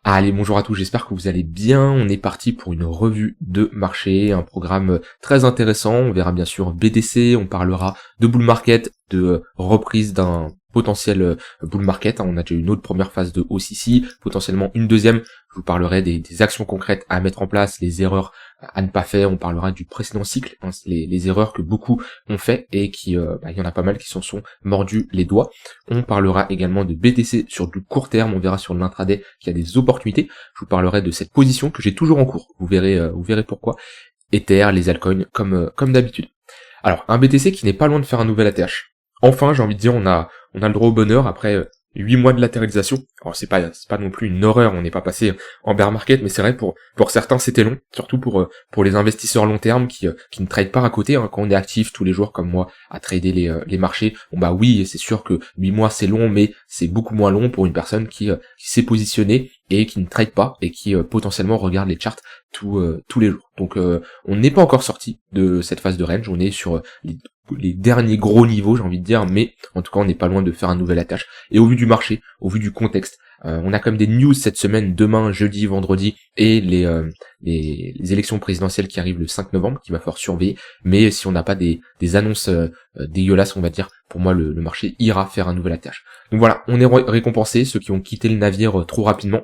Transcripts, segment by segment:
Allez, bonjour à tous, j'espère que vous allez bien. On est parti pour une revue de marché, un programme très intéressant. On verra bien sûr BTC, on parlera de bull market, de reprise d'un potentiel bull market. On a déjà une autre première phase de hausse ici, potentiellement une deuxième. Je vous parlerai des actions concrètes à mettre en place, les erreurs à ne pas faire. On parlera du précédent cycle, les erreurs que beaucoup ont fait et qui, il y en a pas mal qui s'en sont mordus les doigts. On parlera également de BTC sur du court terme. On verra sur l'intraday qu'il y a des opportunités. Je vous parlerai de cette position que j'ai toujours en cours. Vous verrez pourquoi. Ether, les altcoins, comme d'habitude. Alors, un BTC qui n'est pas loin de faire un nouvel ATH. Enfin, j'ai envie de dire, on a le droit au bonheur après 8 mois de latéralisation. Alors c'est pas non plus une horreur, on n'est pas passé en bear market, mais c'est vrai pour certains c'était long, surtout pour les investisseurs long terme qui ne tradent pas à côté, hein. Quand on est actif tous les jours comme moi à trader les marchés, bon bah oui, c'est sûr que 8 mois c'est long, mais c'est beaucoup moins long pour une personne qui s'est positionnée et qui ne trade pas et qui potentiellement regarde les charts tous les jours. Donc on n'est pas encore sorti de cette phase de range, on est sur les derniers gros niveaux, j'ai envie de dire, mais en tout cas on n'est pas loin de faire un nouvel attache. Et au vu du marché, au vu du contexte, on a quand même des news cette semaine, demain, jeudi, vendredi, et les élections présidentielles qui arrivent le 5 novembre, qu'il va falloir surveiller. Mais si on n'a pas des annonces dégueulasses, on va dire, pour moi le marché ira faire un nouvel attache. Donc voilà, on est récompensé, ceux qui ont quitté le navire trop rapidement.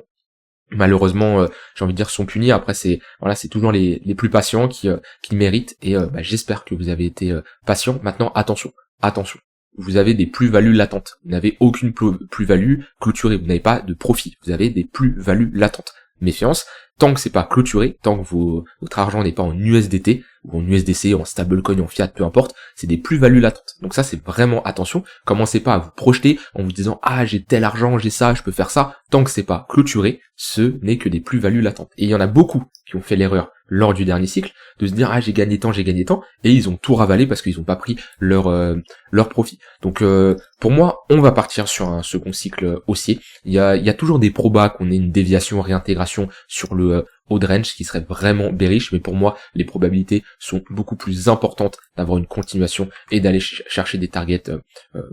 Malheureusement, j'ai envie de dire, sont punis. Après, c'est toujours les plus patients qui méritent. Et j'espère que vous avez été patients. Maintenant, attention. Vous avez des plus-values latentes. Vous n'avez aucune plus-value clôturée. Vous n'avez pas de profit. Vous avez des plus-values latentes. Méfiance. Tant que c'est pas clôturé, tant que votre argent n'est pas en USDT ou en USDC, en stablecoin, en fiat, peu importe, c'est des plus-values latentes. Donc ça, c'est vraiment attention. Commencez pas à vous projeter en vous disant ah j'ai tel argent, j'ai ça, je peux faire ça. Tant que c'est pas clôturé, ce n'est que des plus-values latentes. Et il y en a beaucoup qui ont fait l'erreur lors du dernier cycle de se dire ah j'ai gagné tant, et ils ont tout ravalé parce qu'ils ont pas pris leur profit. Donc pour moi, on va partir sur un second cycle haussier. Il y a toujours des probas qu'on ait une déviation, réintégration sur le haut de range, ce qui serait vraiment bearish, mais pour moi, les probabilités sont beaucoup plus importantes d'avoir une continuation et d'aller chercher des targets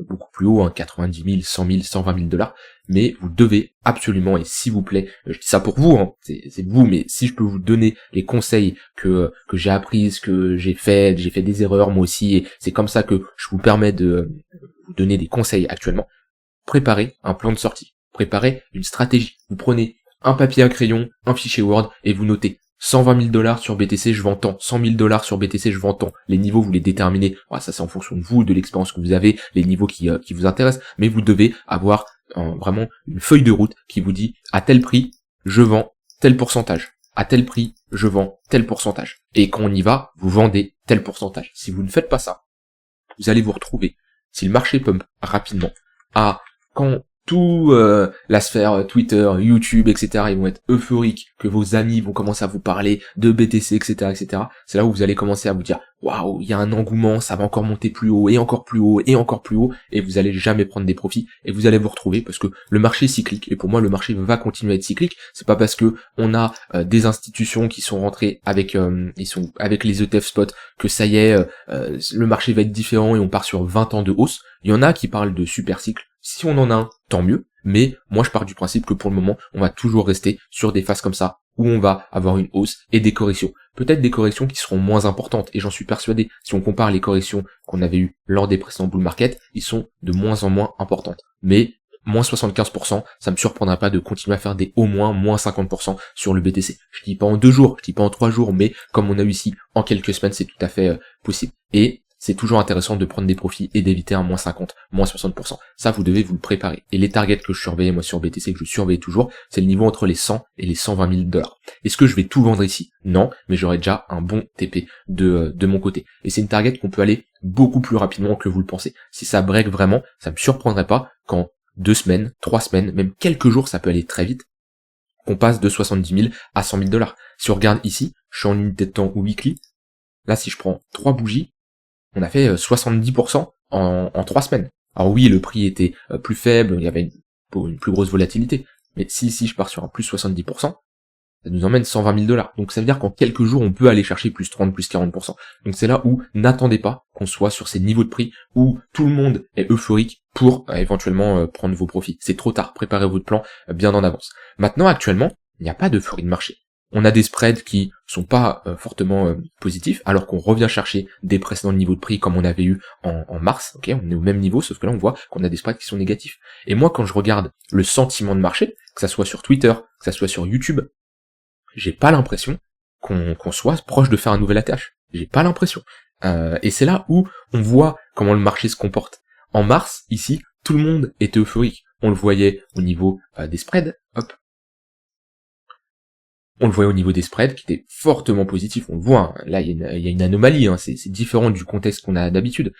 beaucoup plus hauts, 90 000, 100 000, 120 000 $. Mais vous devez absolument, et s'il vous plaît, je dis ça pour vous, hein, c'est vous, mais si je peux vous donner les conseils que j'ai appris, que j'ai fait des erreurs moi aussi, et c'est comme ça que je vous permets de vous donner des conseils actuellement. Préparez un plan de sortie, préparez une stratégie. Vous prenez un papier à crayon, un fichier Word, et vous notez 120 000 $ sur BTC, je vends tant. 100 000 $ sur BTC, je vends tant. Les niveaux, vous les déterminez. Voilà, ça c'est en fonction de vous, de l'expérience que vous avez, les niveaux qui vous intéressent, mais vous devez avoir vraiment une feuille de route qui vous dit à tel prix, je vends tel pourcentage. À tel prix, je vends tel pourcentage. Et quand on y va, vous vendez tel pourcentage. Si vous ne faites pas ça, vous allez vous retrouver, si le marché pump rapidement, quand tout la sphère Twitter, YouTube, etc. ils vont être euphoriques, que vos amis vont commencer à vous parler de BTC, etc., etc. C'est là où vous allez commencer à vous dire waouh, il y a un engouement, ça va encore monter plus haut et encore plus haut et encore plus haut, et vous allez jamais prendre des profits et vous allez vous retrouver parce que le marché est cyclique et pour moi le marché va continuer à être cyclique. C'est pas parce que on a des institutions qui sont rentrées avec avec les ETF spot que ça y est, le marché va être différent et on part sur 20 ans de hausse. Il y en a qui parlent de super cycle. Si on en a un, tant mieux, mais moi je pars du principe que pour le moment, on va toujours rester sur des phases comme ça, où on va avoir une hausse et des corrections. Peut-être des corrections qui seront moins importantes, et j'en suis persuadé, si on compare les corrections qu'on avait eues lors des précédents bull market, ils sont de moins en moins importantes. Mais moins 75%, ça me surprendra pas de continuer à faire des au moins 50% sur le BTC. Je dis pas en 2 jours, je dis pas en 3 jours, mais comme on a eu ici en quelques semaines, c'est tout à fait possible. Et c'est toujours intéressant de prendre des profits et d'éviter un moins 50, moins 60%. Ça, vous devez vous le préparer. Et les targets que je surveille, moi, sur BTC, que je surveille toujours, c'est le niveau entre les 100 et les 120 000 $. Est-ce que je vais tout vendre ici? Non, mais j'aurai déjà un bon TP de mon côté. Et c'est une target qu'on peut aller beaucoup plus rapidement que vous le pensez. Si ça break vraiment, ça me surprendrait pas qu'en 2 semaines, 3 semaines, même quelques jours, ça peut aller très vite, qu'on passe de 70 000 à 100 000 $. Si on regarde ici, je suis en unité de temps weekly. Là, si je prends 3 bougies, on a fait 70% en 3 semaines. Alors oui, le prix était plus faible, il y avait une plus grosse volatilité. Mais si je pars sur un plus 70%, ça nous emmène 120 000 $. Donc ça veut dire qu'en quelques jours, on peut aller chercher plus 30, plus 40%. Donc c'est là où n'attendez pas qu'on soit sur ces niveaux de prix où tout le monde est euphorique pour éventuellement prendre vos profits. C'est trop tard, préparez votre plan bien en avance. Maintenant, actuellement, il n'y a pas d'euphorie de marché. On a des spreads qui sont pas fortement positifs, alors qu'on revient chercher des précédents niveaux de prix comme on avait eu en mars, ok, on est au même niveau, sauf que là on voit qu'on a des spreads qui sont négatifs. Et moi quand je regarde le sentiment de marché, que ça soit sur Twitter, que ça soit sur YouTube, j'ai pas l'impression qu'on soit proche de faire un nouvel ATH. J'ai pas l'impression. Et c'est là où on voit comment le marché se comporte. En mars, ici, tout le monde était euphorique. On le voyait au niveau des spreads, hop. On le voyait au niveau des spreads qui étaient fortement positifs. On le voit, hein. Là il y a une anomalie, hein. C'est différent du contexte qu'on a d'habitude.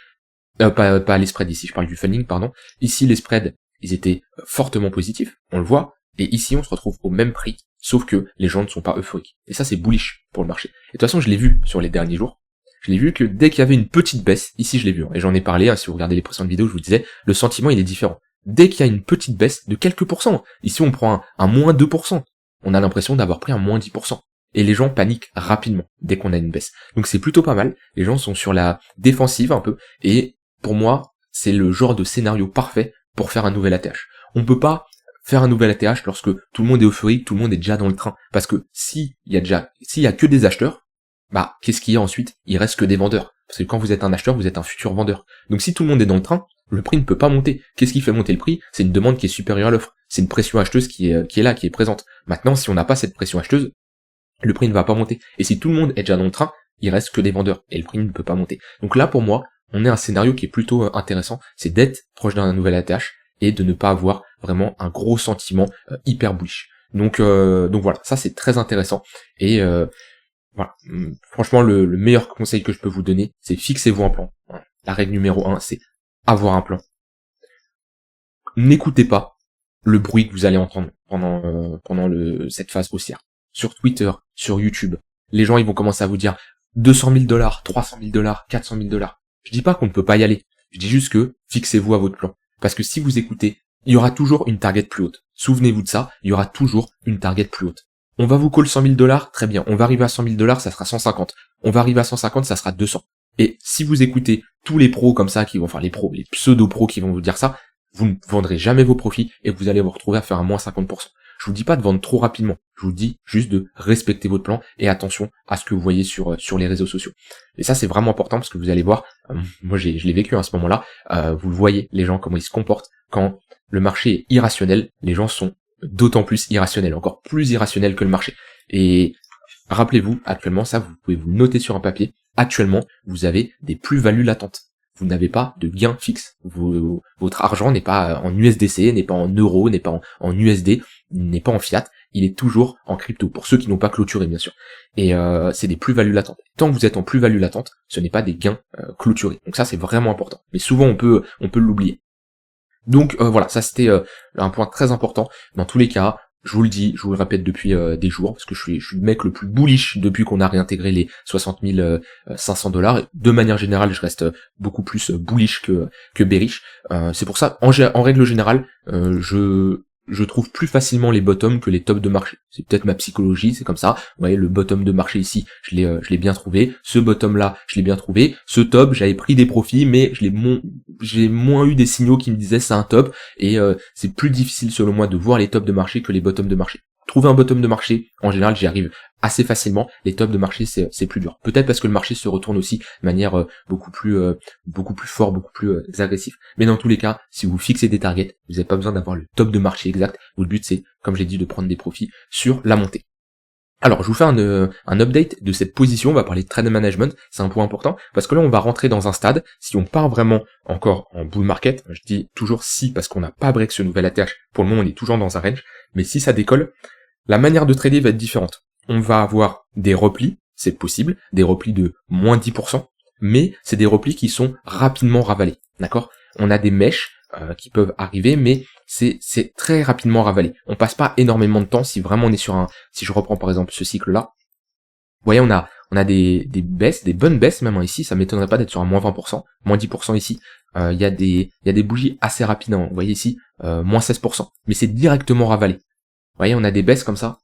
Pas les spreads ici, je parle du funding, pardon. Ici les spreads, ils étaient fortement positifs, on le voit. Et ici on se retrouve au même prix, sauf que les gens ne sont pas euphoriques. Et ça c'est bullish pour le marché. Et de toute façon je l'ai vu sur les derniers jours. Je l'ai vu que dès qu'il y avait une petite baisse, ici je l'ai vu, hein, et j'en ai parlé, hein, si vous regardez les précédentes vidéos, je vous disais, le sentiment il est différent. Dès qu'il y a une petite baisse de quelques pourcents, ici on prend un moins 2%, on a l'impression d'avoir pris un moins 10%. Et les gens paniquent rapidement dès qu'on a une baisse. Donc c'est plutôt pas mal, les gens sont sur la défensive un peu, et pour moi, c'est le genre de scénario parfait pour faire un nouvel ATH. On peut pas faire un nouvel ATH lorsque tout le monde est euphorique, tout le monde est déjà dans le train. Parce que s'il y a que des acheteurs, bah, qu'est-ce qu'il y a ensuite? Il reste que des vendeurs. Parce que quand vous êtes un acheteur, vous êtes un futur vendeur. Donc si tout le monde est dans le train, le prix ne peut pas monter. Qu'est-ce qui fait monter le prix? C'est une demande qui est supérieure à l'offre. C'est une pression acheteuse qui est là, qui est présente. Maintenant, si on n'a pas cette pression acheteuse, le prix ne va pas monter. Et si tout le monde est déjà dans le train, il reste que des vendeurs. Et le prix ne peut pas monter. Donc là, pour moi, on est un scénario qui est plutôt intéressant. C'est d'être proche d'un nouvel ATH et de ne pas avoir vraiment un gros sentiment hyper bullish. Donc voilà, ça c'est très intéressant. Et voilà, franchement le meilleur conseil que je peux vous donner, c'est fixez-vous un plan. Voilà. La règle numéro 1, c'est avoir un plan. N'écoutez pas le bruit que vous allez entendre pendant cette phase haussière. Sur Twitter, sur YouTube, les gens ils vont commencer à vous dire 200 000 $, 300 000 $, 400 000 $. Je dis pas qu'on ne peut pas y aller. Je dis juste que fixez-vous à votre plan. Parce que si vous écoutez, il y aura toujours une target plus haute. Souvenez-vous de ça, il y aura toujours une target plus haute. On va vous call 100 000 $, très bien. On va arriver à 100 000 $, ça sera 150. On va arriver à 150, ça sera 200. Et si vous écoutez tous les pros comme ça, les pseudo-pros qui vont vous dire ça, vous ne vendrez jamais vos profits et vous allez vous retrouver à faire un moins 50%. Je vous dis pas de vendre trop rapidement. Je vous dis juste de respecter votre plan et attention à ce que vous voyez sur les réseaux sociaux. Et ça, c'est vraiment important parce que vous allez voir, moi je l'ai vécu à ce moment-là, vous le voyez, les gens, comment ils se comportent. Quand le marché est irrationnel, les gens sont d'autant plus irrationnels, encore plus irrationnels que le marché. Et rappelez-vous, actuellement, ça, vous pouvez vous le noter sur un papier, actuellement, vous avez des plus-values latentes. Vous n'avez pas de gain fixe. Votre argent n'est pas en USDC, n'est pas en euros, n'est pas en USD, n'est pas en fiat, il est toujours en crypto, pour ceux qui n'ont pas clôturé bien sûr. Et c'est des plus-values latentes. Tant que vous êtes en plus-value latente, ce n'est pas des gains clôturés. Donc ça c'est vraiment important. Mais souvent on peut l'oublier. Donc voilà, ça c'était un point très important. Dans tous les cas, je vous le dis, je vous le répète depuis des jours, parce que je suis le mec le plus bullish depuis qu'on a réintégré les 60 500 $. De manière générale, je reste beaucoup plus bullish que bearish. C'est pour ça, en règle générale, je trouve plus facilement les bottoms que les tops de marché. C'est peut-être ma psychologie, c'est comme ça. Vous voyez, le bottom de marché ici, je l'ai bien trouvé. Ce bottom là, je l'ai bien trouvé. Ce top, j'avais pris des profits, mais j'ai moins eu des signaux qui me disaient c'est un top. Et c'est plus difficile selon moi de voir les tops de marché que les bottoms de marché. Trouver un bottom de marché, en général, j'y arrive assez facilement. Les tops de marché, c'est plus dur. Peut-être parce que le marché se retourne aussi de manière beaucoup plus fort, beaucoup plus agressif. Mais dans tous les cas, si vous fixez des targets, vous n'avez pas besoin d'avoir le top de marché exact. Votre but, c'est, comme j'ai dit, de prendre des profits sur la montée. Alors, je vous fais un update de cette position. On va parler de trade management. C'est un point important parce que là, on va rentrer dans un stade. Si on part vraiment encore en bull market, je dis toujours si parce qu'on n'a pas break ce nouvel ATH. Pour le moment, on est toujours dans un range. Mais si ça décolle, la manière de trader va être différente. On va avoir des replis, c'est possible, des replis de moins 10%, mais c'est des replis qui sont rapidement ravalés, d'accord? On a des mèches qui peuvent arriver, mais c'est très rapidement ravalé. On passe pas énormément de temps si vraiment on est sur si je reprends par exemple ce cycle-là, vous voyez, on a des baisses, des bonnes baisses même ici, ça m'étonnerait pas d'être sur un moins 20%, moins 10% ici. Il y a des bougies assez rapides, hein. Vous voyez ici, moins 16%, mais c'est directement ravalé. Vous voyez, on a des baisses comme ça,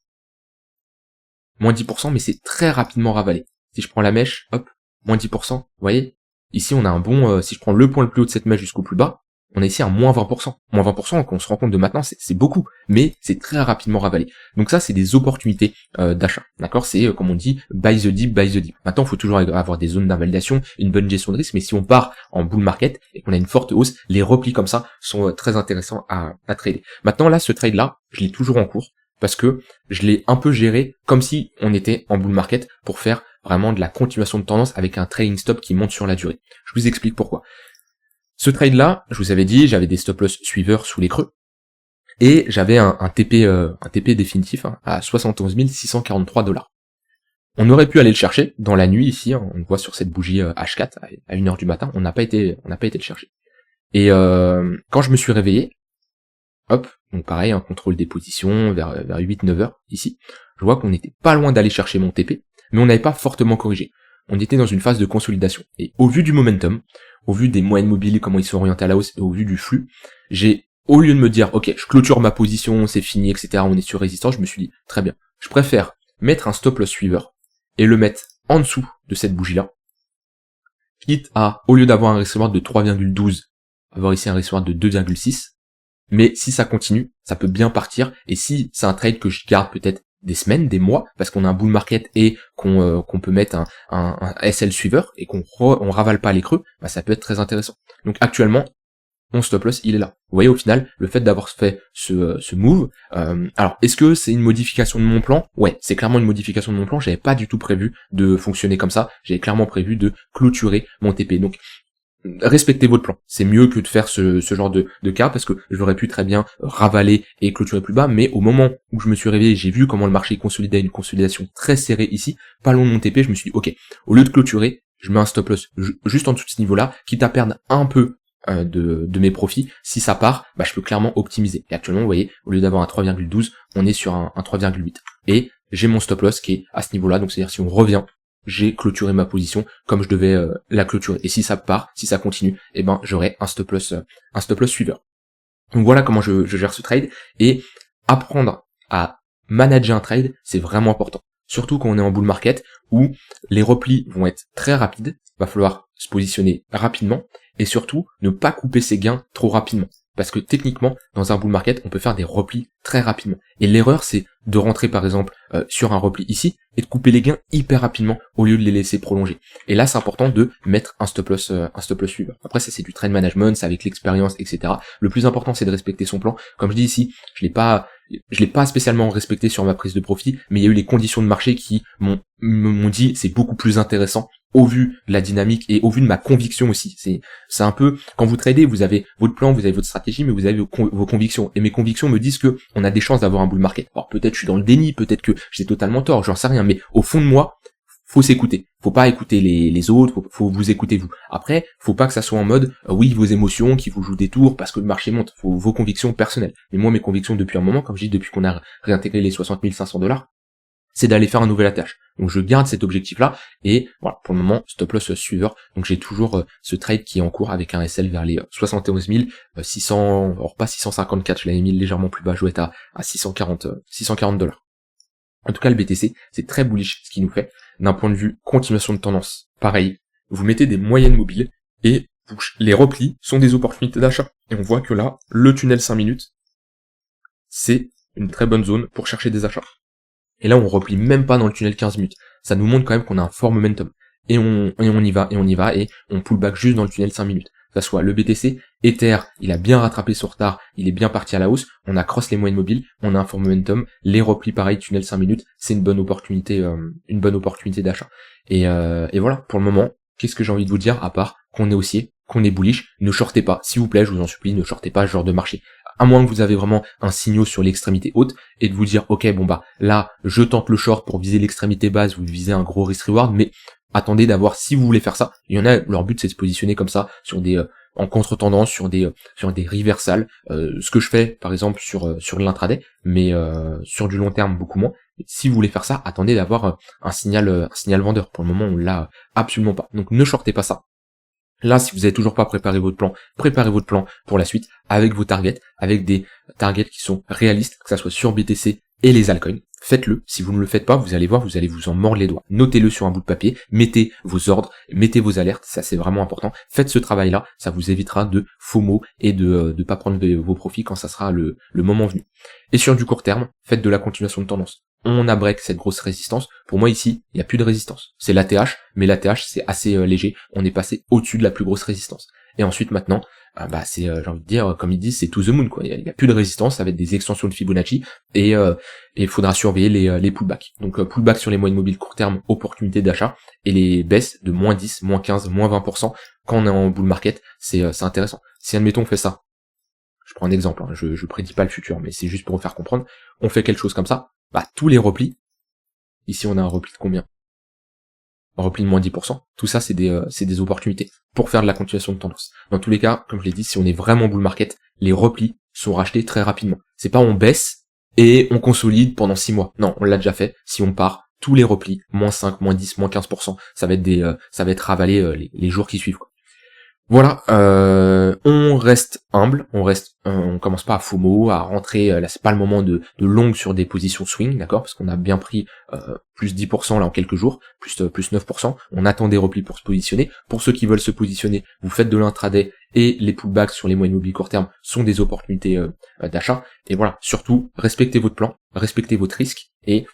moins 10%, mais c'est très rapidement ravalé. Si je prends la mèche, hop, moins 10%, vous voyez, ici on a un bon, si je prends le point le plus haut de cette mèche jusqu'au plus bas, On est ici à moins 20%. Moins 20%, qu'on se rend compte de maintenant, c'est beaucoup, mais c'est très rapidement ravalé. Donc ça, c'est des opportunités d'achat. D'accord? C'est, comme on dit, buy the dip, buy the dip. Maintenant, il faut toujours avoir des zones d'invalidation, une bonne gestion de risque, mais si on part en bull market et qu'on a une forte hausse, les replis comme ça sont très intéressants à trader. Maintenant, là, ce trade-là, je l'ai toujours en cours, parce que je l'ai un peu géré comme si on était en bull market pour faire vraiment de la continuation de tendance avec un trading stop qui monte sur la durée. Je vous explique pourquoi. Ce trade-là, je vous avais dit, j'avais des stop-loss suiveurs sous les creux, et j'avais un TP définitif à 71 643 $. On aurait pu aller le chercher dans la nuit ici, on le voit sur cette bougie H4 à 1h du matin, on n'a pas été le chercher. Et quand je me suis réveillé, hop, donc pareil, un contrôle des positions vers 8-9 heures ici, je vois qu'on n'était pas loin d'aller chercher mon TP, mais on n'avait pas fortement corrigé. On était dans une phase de consolidation. Et au vu du momentum, au vu des moyennes mobiles, comment ils sont orientés à la hausse, et au vu du flux, au lieu de me dire, ok, je clôture ma position, c'est fini, etc., on est sur résistance, je me suis dit, très bien, je préfère mettre un stop loss suiveur, et le mettre en dessous de cette bougie-là, quitte à, au lieu d'avoir un risk reward de 3,12, avoir ici un risk reward de 2,6, mais si ça continue, ça peut bien partir, et si c'est un trade que je garde peut-être des semaines, des mois, parce qu'on a un bull market et qu'on peut mettre un SL suiveur, et on ravale pas les creux, bah ça peut être très intéressant. Donc actuellement, mon stop loss, il est là. Vous voyez, au final, le fait d'avoir fait ce move, alors, est-ce que c'est une modification de mon plan? Ouais, c'est clairement une modification de mon plan, j'avais pas du tout prévu de fonctionner comme ça, j'avais clairement prévu de clôturer mon TP. Donc, respectez votre plan. C'est mieux que de faire ce genre de cas, parce que j'aurais pu très bien ravaler et clôturer plus bas, mais au moment où je me suis réveillé, j'ai vu comment le marché consolidait, une consolidation très serrée ici, pas loin de mon TP, je me suis dit, ok, au lieu de clôturer, je mets un stop loss juste en dessous de ce niveau-là, quitte à perdre un peu de mes profits. Si ça part, bah je peux clairement optimiser. Et actuellement, vous voyez, au lieu d'avoir un 3,12, on est sur un 3,8. Et j'ai mon stop loss qui est à ce niveau-là, donc c'est-à-dire si on revient, j'ai clôturé ma position comme je devais la clôturer. Et si ça part, si ça continue, eh ben j'aurai un stop loss suiveur. Donc voilà comment je gère ce trade. Et apprendre à manager un trade, c'est vraiment important. Surtout quand on est en bull market où les replis vont être très rapides, va falloir se positionner rapidement et surtout ne pas couper ses gains trop rapidement. Parce que techniquement, dans un bull market, on peut faire des replis très rapidement. Et l'erreur, c'est de rentrer par exemple sur un repli ici et de couper les gains hyper rapidement au lieu de les laisser prolonger. Et là, c'est important de mettre un stop loss suiveur. Après, ça c'est du trade management, c'est avec l'expérience, etc. Le plus important, c'est de respecter son plan. Comme je dis ici, je l'ai pas spécialement respecté sur ma prise de profit, mais il y a eu les conditions de marché qui m'ont dit c'est beaucoup plus intéressant au vu de la dynamique et au vu de ma conviction aussi. C'est un peu, quand vous tradez, vous avez votre plan, vous avez votre stratégie, mais vous avez vos convictions. Et mes convictions me disent que on a des chances d'avoir un bull market. Alors peut-être je suis dans le déni, peut-être que j'ai totalement tort, j'en sais rien, mais au fond de moi, faut s'écouter. Faut pas écouter les autres, faut vous écouter vous. Après, faut pas que ça soit en mode, oui, vos émotions qui vous jouent des tours parce que le marché monte. Faut vos convictions personnelles. Mais moi, mes convictions depuis un moment, comme je dis, depuis qu'on a réintégré les 60 500 $, c'est d'aller faire un nouvel attache. Donc je garde cet objectif-là, et voilà, pour le moment, stop loss suiveur. Donc j'ai toujours ce trade qui est en cours avec un SL vers les 71 600, alors pas 654, je l'avais mis légèrement plus bas, je dois être à 640 $. En tout cas, le BTC, c'est très bullish ce qu'il nous fait. D'un point de vue continuation de tendance, pareil, vous mettez des moyennes mobiles, et les replis sont des opportunités d'achat. Et on voit que là, le tunnel 5 minutes, c'est une très bonne zone pour chercher des achats. Et là, on replie même pas dans le tunnel 15 minutes. Ça nous montre quand même qu'on a un fort momentum. Et on y va, et on pull back juste dans le tunnel 5 minutes. Que ça soit le BTC, Ether, il a bien rattrapé son retard, il est bien parti à la hausse, on a cross les moyennes mobiles, on a un fort momentum, les replis pareil, tunnel 5 minutes, c'est une bonne opportunité d'achat. Et voilà, pour le moment, qu'est-ce que j'ai envie de vous dire, à part qu'on est haussier, qu'on est bullish, ne shortez pas, s'il vous plaît, je vous en supplie, ne shortez pas ce genre de marché. À moins que vous avez vraiment un signal sur l'extrémité haute, et de vous dire, ok, bon bah, là, je tente le short pour viser l'extrémité basse, vous visez un gros risk reward, mais attendez d'avoir, si vous voulez faire ça, il y en a, leur but c'est de se positionner comme ça, sur des, en contre-tendance, sur des reversals, ce que je fais, par exemple, sur l'intraday, mais, sur du long terme, beaucoup moins. Si vous voulez faire ça, attendez d'avoir un signal vendeur. Pour le moment, on l'a absolument pas. Donc, ne shortez pas ça. Là, si vous n'avez toujours pas préparé votre plan, préparez votre plan pour la suite avec vos targets, avec des targets qui sont réalistes, que ça soit sur BTC et les altcoins. faites-le. Si vous ne le faites pas, vous allez voir, vous allez vous en mordre les doigts. Notez-le sur un bout de papier, mettez vos ordres, mettez vos alertes, ça c'est vraiment important. Faites ce travail-là, ça vous évitera de FOMO et de pas prendre vos profits quand ça sera le moment venu. Et sur du court terme, faites de la continuation de tendance. On a break cette grosse résistance. Pour moi ici, il n'y a plus de résistance. C'est l'ATH, mais l'ATH c'est assez léger. On est passé au-dessus de la plus grosse résistance. Et ensuite maintenant, c'est, j'ai envie de dire, comme ils disent, c'est to the moon, quoi. Il y a plus de résistance, ça va être des extensions de Fibonacci, et il faudra surveiller les pullbacks. Donc pullback sur les moyennes mobiles court terme, opportunité d'achat, et les baisses de moins 10, moins 15, moins 20% quand on est en bull market, c'est intéressant. Si admettons on fait ça, je prends un exemple, hein, je prédis pas le futur, mais c'est juste pour vous faire comprendre, on fait quelque chose comme ça, tous les replis, ici on a un repli de combien? Un repli de moins 10%, tout ça c'est des opportunités pour faire de la continuation de tendance. Dans tous les cas, comme je l'ai dit, si on est vraiment bull market, les replis sont rachetés très rapidement. C'est pas on baisse et on consolide pendant 6 mois. Non, on l'a déjà fait. Si on part, tous les replis, moins 5, moins 10, moins 15%, ça va être ravalé les jours qui suivent, quoi. Voilà, on reste humble, on commence pas à FOMO, à rentrer, là c'est pas le moment de longue sur des positions swing, d'accord, parce qu'on a bien pris plus 10% là en quelques jours, plus 9%, on attend des replis pour se positionner. Pour ceux qui veulent se positionner, vous faites de l'intraday et les pullbacks sur les moyennes mobiles court terme sont des opportunités d'achat. Et voilà, surtout, respectez votre plan, respectez votre risque et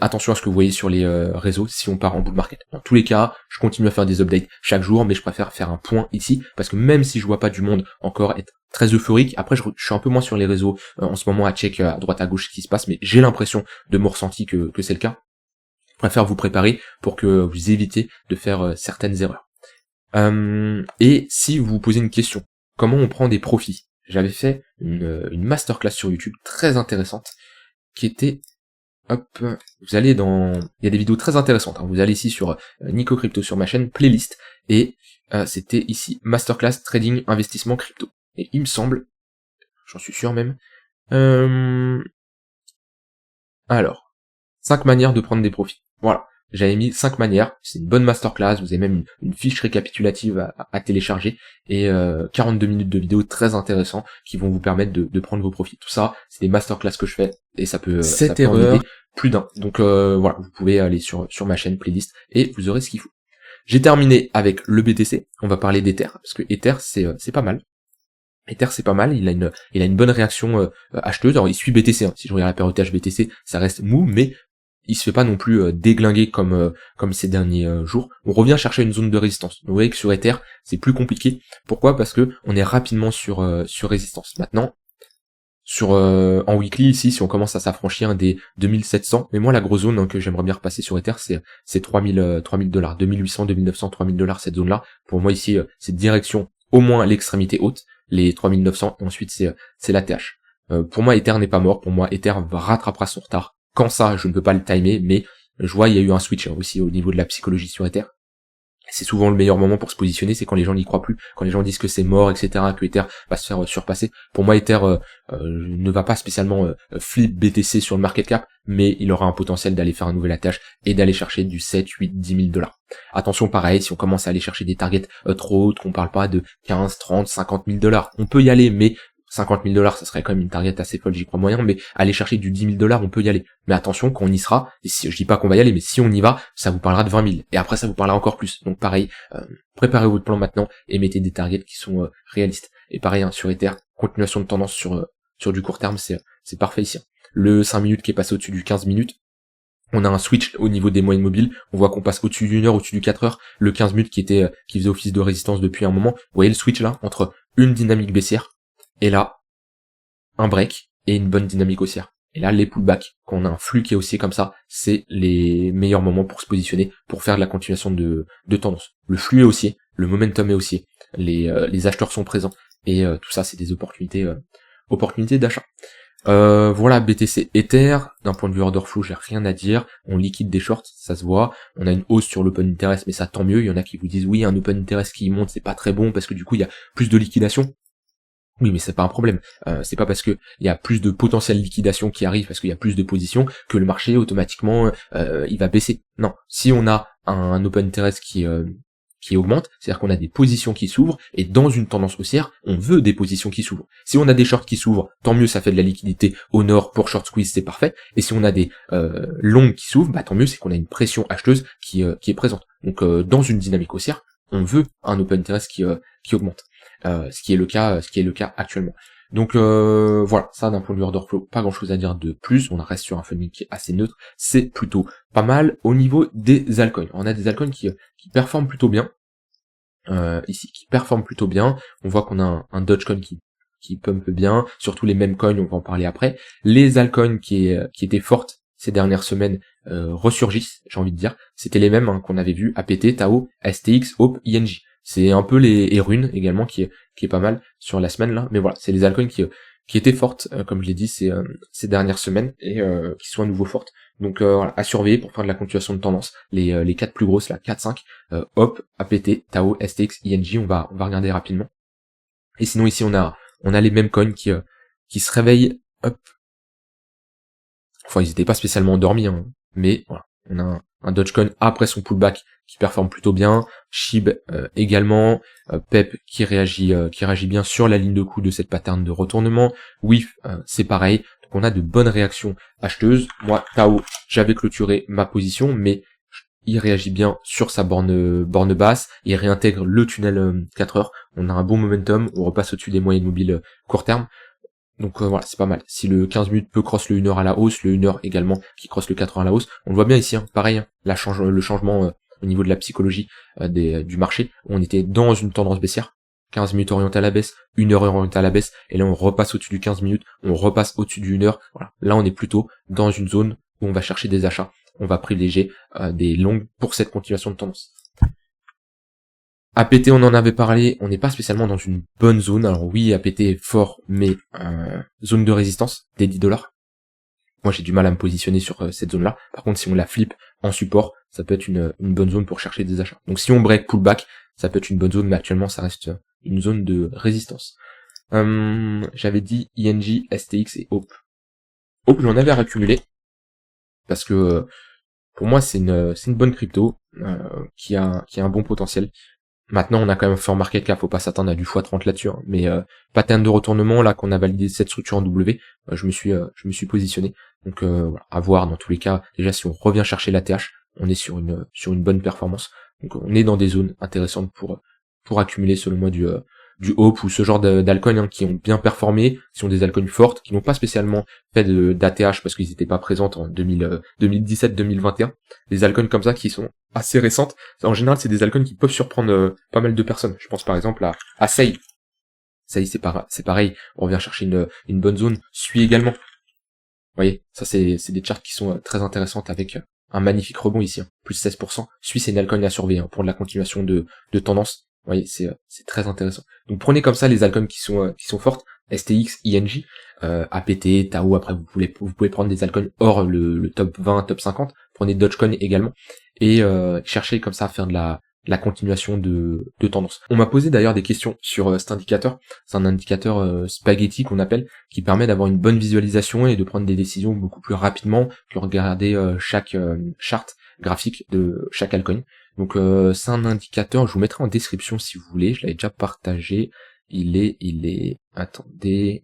attention à ce que vous voyez sur les réseaux si on part en bull market. Dans tous les cas, je continue à faire des updates chaque jour, mais je préfère faire un point ici, parce que même si je vois pas du monde encore être très euphorique, après je suis un peu moins sur les réseaux en ce moment à check à droite à gauche ce qui se passe, mais j'ai l'impression de mon ressenti que c'est le cas. Je préfère vous préparer pour que vous évitiez de faire certaines erreurs. Et si vous vous posez une question, comment on prend des profits? J'avais fait une masterclass sur YouTube très intéressante qui était... Hop, vous allez il y a des vidéos très intéressantes, hein. Vous allez ici sur Nico Crypto sur ma chaîne, playlist, et c'était ici Masterclass Trading Investissement Crypto. Et il me semble, j'en suis sûr même, alors, 5 manières de prendre des profits. Voilà, j'avais mis 5 manières, c'est une bonne masterclass, vous avez même une fiche récapitulative à télécharger, et 42 minutes de vidéo très intéressants qui vont vous permettre de prendre vos profits. Tout ça, c'est des masterclass que je fais, et ça peut en aider plus d'un. Donc voilà, vous pouvez aller sur ma chaîne playlist, et vous aurez ce qu'il faut. J'ai terminé avec le BTC, on va parler d'Ether, parce que Ether c'est pas mal. Ether c'est pas mal, il a une bonne réaction acheteuse. Alors il suit BTC, hein. Si je regarde la période BTC, ça reste mou, mais il se fait pas non plus déglinguer comme ces derniers jours. On revient chercher une zone de résistance. Vous voyez que sur Ether, c'est plus compliqué. Pourquoi? Parce que on est rapidement sur résistance. Maintenant, en weekly ici, si on commence à s'affranchir des 2700, mais moi la grosse zone que j'aimerais bien repasser sur Ether, c'est 3000 $, 2800, 2900, 3000 $, cette zone-là. Pour moi ici, c'est direction au moins l'extrémité haute, les 3900, et ensuite c'est l'ATH. Pour moi, Ether n'est pas mort. Pour moi, Ether rattrapera son retard. Quand ça, je ne peux pas le timer, mais je vois, il y a eu un switch aussi au niveau de la psychologie sur Ether. C'est souvent le meilleur moment pour se positionner, c'est quand les gens n'y croient plus, quand les gens disent que c'est mort, etc., que Ether va se faire surpasser. Pour moi, Ether ne va pas spécialement flip BTC sur le market cap, mais il aura un potentiel d'aller faire un nouvel ATH et d'aller chercher du 7, 8, 10 000 $. Attention, pareil, si on commence à aller chercher des targets trop hautes, qu'on parle pas de 15, 30, 50 000 $, on peut y aller, mais 50 000 $, ça serait quand même une target assez folle, j'y crois moyen, mais aller chercher du 10 000 $, on peut y aller. Mais attention, quand on y sera, et si, je dis pas qu'on va y aller, mais si on y va, ça vous parlera de 20 000. Et après, ça vous parlera encore plus. Donc pareil, préparez votre plan maintenant et mettez des targets qui sont réalistes. Et pareil, hein, sur Ether, continuation de tendance sur du court terme, c'est parfait ici. Le 5 minutes qui est passé au-dessus du 15 minutes, on a un switch au niveau des moyennes mobiles, on voit qu'on passe au-dessus d'une heure, au-dessus du 4 heures, le 15 minutes qui faisait office de résistance depuis un moment. Vous voyez le switch là, entre une dynamique baissière, et là, un break et une bonne dynamique haussière. Et là, les pullbacks, quand on a un flux qui est haussier comme ça, c'est les meilleurs moments pour se positionner, pour faire de la continuation de tendance. Le flux est haussier, le momentum est haussier, les acheteurs sont présents, et tout ça, c'est des opportunités d'achat. Voilà, BTC Ether, d'un point de vue order flow, j'ai rien à dire, on liquide des shorts, ça se voit, on a une hausse sur l'open interest, mais ça tant mieux, il y en a qui vous disent oui, un open interest qui monte, c'est pas très bon, parce que du coup, il y a plus de liquidation. Oui, mais c'est pas un problème. C'est pas parce que il y a plus de potentiel liquidation qui arrive, parce qu'il y a plus de positions, que le marché automatiquement il va baisser. Non, si on a un open interest qui qui augmente, c'est-à-dire qu'on a des positions qui s'ouvrent, et dans une tendance haussière, on veut des positions qui s'ouvrent. Si on a des shorts qui s'ouvrent, tant mieux, ça fait de la liquidité au nord pour short squeeze, c'est parfait, et si on a des longues qui s'ouvrent, bah tant mieux, c'est qu'on a une pression acheteuse qui est présente. Donc dans une dynamique haussière, on veut un open interest qui augmente, ce qui est le cas actuellement. Donc voilà, ça d'un point de vue order flow, pas grand chose à dire de plus, on reste sur un funding qui est assez neutre, c'est plutôt pas mal. Au niveau des altcoins, on a des altcoins qui performent plutôt bien, ici, qui performent plutôt bien, on voit qu'on a un Dogecoin qui pump bien, surtout les mêmes coins, on va en parler après. Les altcoins qui étaient fortes ces dernières semaines ressurgissent, j'ai envie de dire, c'était les mêmes qu'on avait vu, APT, Tao, STX, Hope, INJ. C'est un peu les runes également qui est pas mal sur la semaine là, mais voilà, c'est les altcoins qui étaient fortes, comme je l'ai dit ces dernières semaines, et qui sont à nouveau fortes. Donc voilà, à surveiller pour faire de la continuation de tendance. Les 4 plus grosses là, 4-5, Hop, APT, Tao, STX, INJ, on va regarder rapidement. Et sinon ici on a les mêmes coins qui se réveillent, hop. Enfin ils étaient pas spécialement endormis, mais voilà, on a un Dogecoin après son pullback qui performe plutôt bien, SHIB également, PEP qui réagit bien sur la ligne de coup de cette pattern de retournement, WIF c'est pareil, donc on a de bonnes réactions acheteuses. Moi Tao, j'avais clôturé ma position, mais il réagit bien sur sa borne basse, il réintègre le tunnel 4 heures, on a un bon momentum, on repasse au-dessus des moyennes mobiles court terme. Donc voilà, c'est pas mal. Si le 15 minutes peut cross le 1 heure à la hausse, le 1 heure également qui cross le 4 heures à la hausse, on le voit bien ici, pareil, le changement au niveau de la psychologie du marché, on était dans une tendance baissière, 15 minutes orientées à la baisse, 1 heure orientée à la baisse, et là on repasse au-dessus du 15 minutes, on repasse au-dessus du 1 heure, voilà. Là on est plutôt dans une zone où on va chercher des achats, on va privilégier des longues pour cette continuation de tendance. APT, on en avait parlé, on n'est pas spécialement dans une bonne zone. Alors oui, APT est fort, mais zone de résistance des 10 $. Moi, j'ai du mal à me positionner sur cette zone-là. Par contre, si on la flippe en support, ça peut être une bonne zone pour chercher des achats. Donc si on break pullback, ça peut être une bonne zone, mais actuellement, ça reste une zone de résistance. J'avais dit INJ, STX et Hope. Hope, j'en avais accumulé, parce que pour moi, c'est une bonne crypto qui a un bon potentiel. Maintenant, on a quand même fort market cap, faut pas s'attendre à du x30 là-dessus, mais pattern de retournement, là, qu'on a validé cette structure en W, je me suis positionné. Donc voilà, à voir dans tous les cas. Déjà, si on revient chercher la TH, on est sur une bonne performance. Donc on est dans des zones intéressantes pour accumuler, selon moi, du Hope ou ce genre d'alcoins qui ont bien performé, qui sont des alcoins fortes, qui n'ont pas spécialement fait d'ATH parce qu'ils n'étaient pas présents en 2017-2021. Des alcoins comme ça qui sont assez récentes. En général, c'est des alcoins qui peuvent surprendre pas mal de personnes. Je pense par exemple à Sei. Sei, c'est pareil. On revient chercher une bonne zone. Suis également. Vous voyez, ça c'est des charts qui sont très intéressantes avec un magnifique rebond ici, plus 16%. Suis, c'est une alcoin à surveiller pour de la continuation de tendance. Vous voyez, c'est très intéressant. Donc prenez comme ça les altcoins qui sont fortes, STX, INJ, APT, Tao, après vous pouvez prendre des altcoins hors le top 20, top 50, prenez Dogecoin également, et cherchez comme ça à faire de la continuation de tendance. On m'a posé d'ailleurs des questions sur cet indicateur, c'est un indicateur spaghetti qu'on appelle, qui permet d'avoir une bonne visualisation et de prendre des décisions beaucoup plus rapidement que regarder chaque chart graphique de chaque altcoin. Donc c'est un indicateur, je vous mettrai en description si vous voulez, je l'avais déjà partagé, il est, attendez,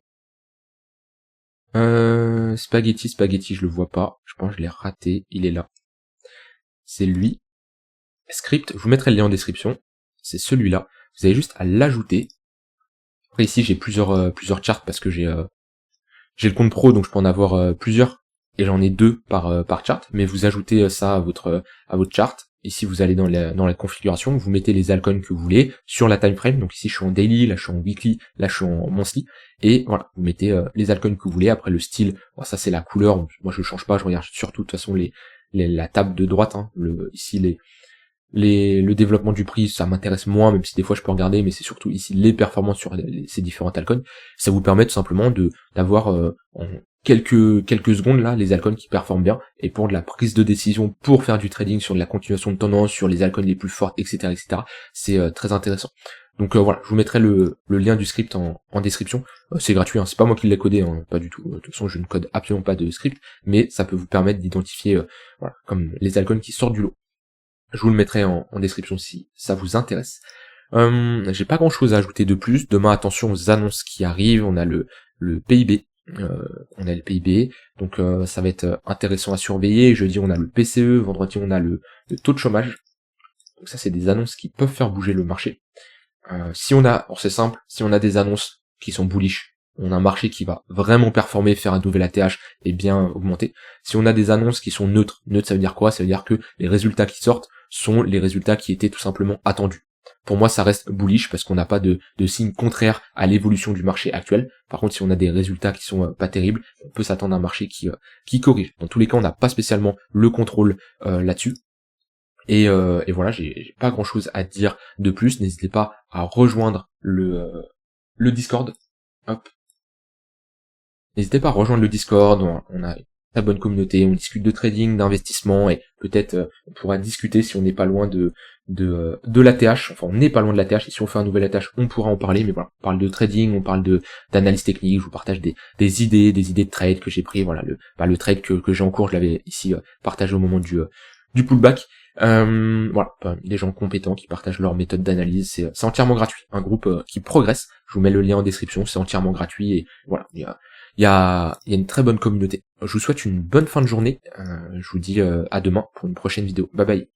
spaghetti, je le vois pas, je pense que je l'ai raté, il est là, c'est lui, script, je vous mettrai le lien en description, c'est celui-là, vous avez juste à l'ajouter. Après ici j'ai plusieurs charts parce que j'ai le compte pro, donc je peux en avoir plusieurs, et j'en ai 2 par chart, mais vous ajoutez ça à votre chart. Ici, vous allez dans la configuration, vous mettez les altcoins que vous voulez sur la time frame. Donc ici, je suis en daily, là, je suis en weekly, là, je suis en monthly. Et voilà, vous mettez les altcoins que vous voulez. Après, le style, bon, ça, c'est la couleur. Moi, je change pas, je regarde surtout, de toute façon, la table de droite. Ici, le développement du prix, ça m'intéresse moins, même si des fois, je peux regarder, mais c'est surtout ici les performances sur ces différents altcoins. Ça vous permet tout simplement d'avoir en quelques secondes là les altcoins qui performent bien, et pour de la prise de décision, pour faire du trading sur de la continuation de tendance, sur les altcoins les plus fortes, etc., c'est très intéressant. Donc voilà, je vous mettrai le lien du script en description. C'est gratuit, c'est pas moi qui l'ai codé, pas du tout. De toute façon, je ne code absolument pas de script, mais ça peut vous permettre d'identifier voilà, comme les altcoins qui sortent du lot. Je vous le mettrai en description si ça vous intéresse. J'ai pas grand chose à ajouter de plus. Demain, attention aux annonces qui arrivent. On a le PIB. On a le PIB. Donc ça va être intéressant à surveiller. Jeudi, on a le PCE. Vendredi, on a le taux de chômage. Donc ça, c'est des annonces qui peuvent faire bouger le marché. Si on a, alors c'est simple, si on a des annonces qui sont bullish, on a un marché qui va vraiment performer, faire un nouvel ATH et bien augmenter. Si on a des annonces qui sont neutres, ça veut dire quoi? Ça veut dire que les résultats qui sortent sont les résultats qui étaient tout simplement attendus. Pour moi, ça reste bullish parce qu'on n'a pas de signe contraire à l'évolution du marché actuel. Par contre, si on a des résultats qui sont pas terribles, on peut s'attendre à un marché qui corrige. Dans tous les cas, on n'a pas spécialement le contrôle là-dessus. Et voilà, j'ai pas grand chose à dire de plus. N'hésitez pas à rejoindre le Discord. Hop. N'hésitez pas à rejoindre le Discord. On a une très bonne communauté. On discute de trading, d'investissement et peut-être on pourra discuter si on n'est pas loin de l'ATH. Enfin, on n'est pas loin de l'ATH. Et si on fait un nouvel ATH, on pourra en parler. Mais voilà, on parle de trading, on parle d'analyse technique. Je vous partage des idées de trade que j'ai pris. Voilà, le trade que j'ai en cours, je l'avais ici partagé au moment du pullback. Voilà, des gens compétents qui partagent leur méthode d'analyse, c'est entièrement gratuit, un groupe qui progresse, je vous mets le lien en description, c'est entièrement gratuit et voilà, il y a une très bonne communauté. Je vous souhaite une bonne fin de journée, je vous dis à demain pour une prochaine vidéo, bye bye.